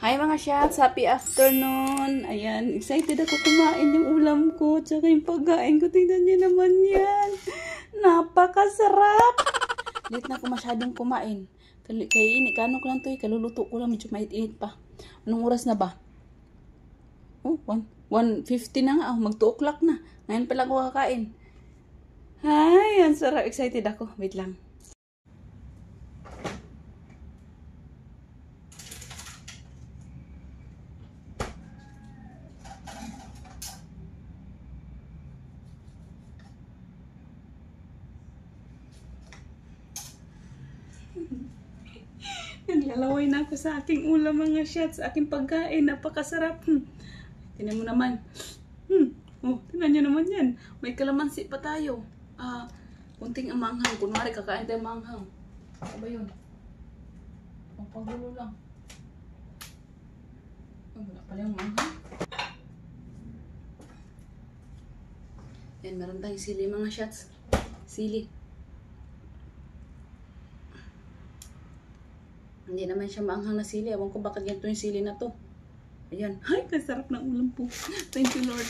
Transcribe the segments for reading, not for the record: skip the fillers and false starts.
Hi mga shots, happy afternoon. Ayan, excited ako kumain yung ulam ko, tsaka yung pagkain ko. Tingnan niyo naman yan. Napakasarap. Late na ako masyadong kumain. Kaya ini, kano ko lang to, kaluluto ko lang, medyo mait-init pa. Anong oras na ba? Oh, 1:50 na nga, mag 2 o'clock na. Ngayon pa lang ako kakain. Hi, ang sarap. Excited ako. Wait lang. Naglalaway na ako sa aking ulam mga shots, sa aking pagkain. Napakasarap. Tingnan mo naman. Oh, tingnan nyo naman yan. May kalamansi pa tayo. Kunting amanghang. Kunwari, kakain tayo manghang. Ano ba yun? Pampagulo lang. Wala pala yung manghang. Yan, meron tayong sili mga shots. Sili. Hindi naman siya maanghang na sili. Ewan ko bakit ganito yung sili na to. Ayan. Ay, kasarap ng ulam po. Thank you, Lord.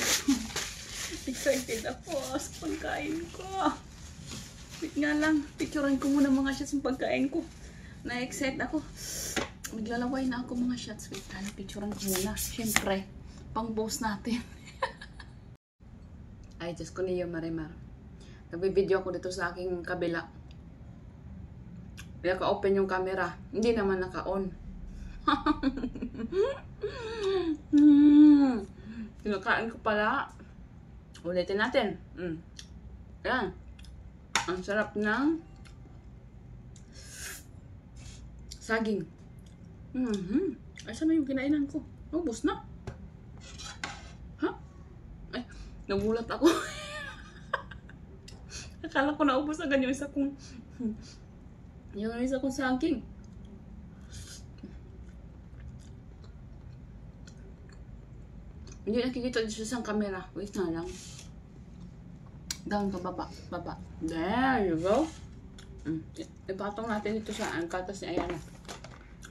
Excited ako sa pagkain ko. Wait nga lang. Picturean ko muna mga shots ng pagkain ko. Na-excite ako. Maglalaway na ako mga shots. Wait, picturean ko muna. Siyempre, pang-boss natin. Ay, just ko niyo, Marimar. Nagbe-video ako dito sa aking kabila. Kaya ka-open yung camera. Hindi naman naka-on. Kinakain ko pala. Ulitin natin. Ayan. Ang sarap ng saging. Ay, saan na yung kinainan ko? Ubus na. Ha? Ay, nagulat ako. Akala ko naubos agad yung isa kong saging. Hindi nakikita dito sa camera. Wait na lang. Down ka, baba. Baba. There you go. Ipatong natin ito sa katas ni Ayana.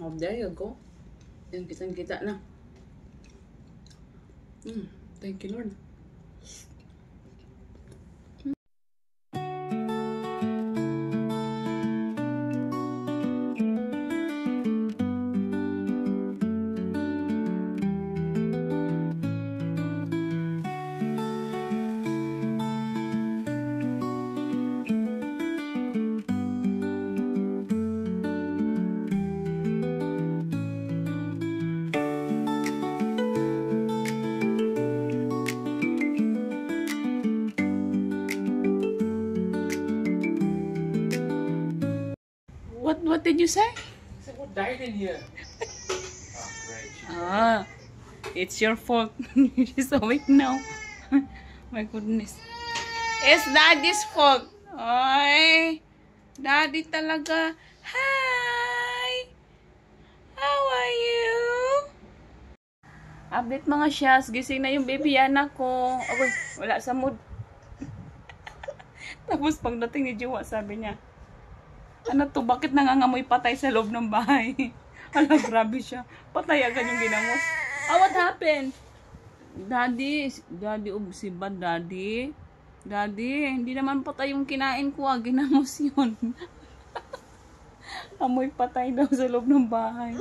Oh, there you go. Yan, kitang-kita na. Thank you, Lord. What did you say? I said, what died in here? Great. It's your fault. She's awake now. My goodness. It's Daddy's fault. Ay, Daddy talaga. Hi! How are you? Update mga shots. Gising na yung baby Yana ko. Okay, wala sa mood. Tapos pagdating ni Jowa, sabi niya, ano to, bakit nangangamoy patay sa loob ng bahay? Ala, grabe siya. Patay agad yung ginamos. What happened? Daddy, si Bad Daddy. Daddy, hindi naman patay yung kinain ko, ginamos yun. Amoy patay daw sa loob ng bahay.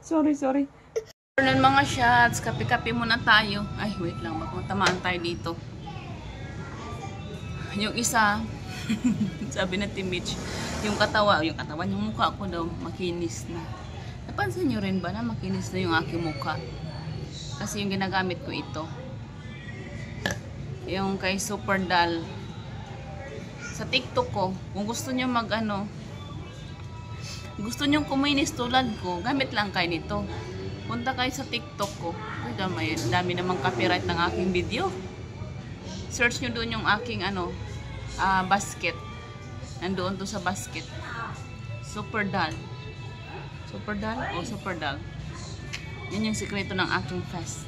Sorry. Noon mga shots, kape-kape muna tayo. Ay, wait lang, baka matamaan tayo dito. Yung isa, sabi na Team Mitch, yung katawan, yung mukha ko daw, makinis na. Napansin nyo rin ba na makinis na yung aking mukha? Kasi yung ginagamit ko ito. Yung kay Super Doll. Sa TikTok ko, kung gusto nyo gusto nyo kuminis tulad ko, gamit lang kayo nito. Punta kayo sa TikTok ko. Uy, dami namang copyright ng aking video. Search nyo doon yung aking basket. Nandoon to sa basket. Super Doll. Super Doll? Super Doll. Yan yung sikreto ng aking face.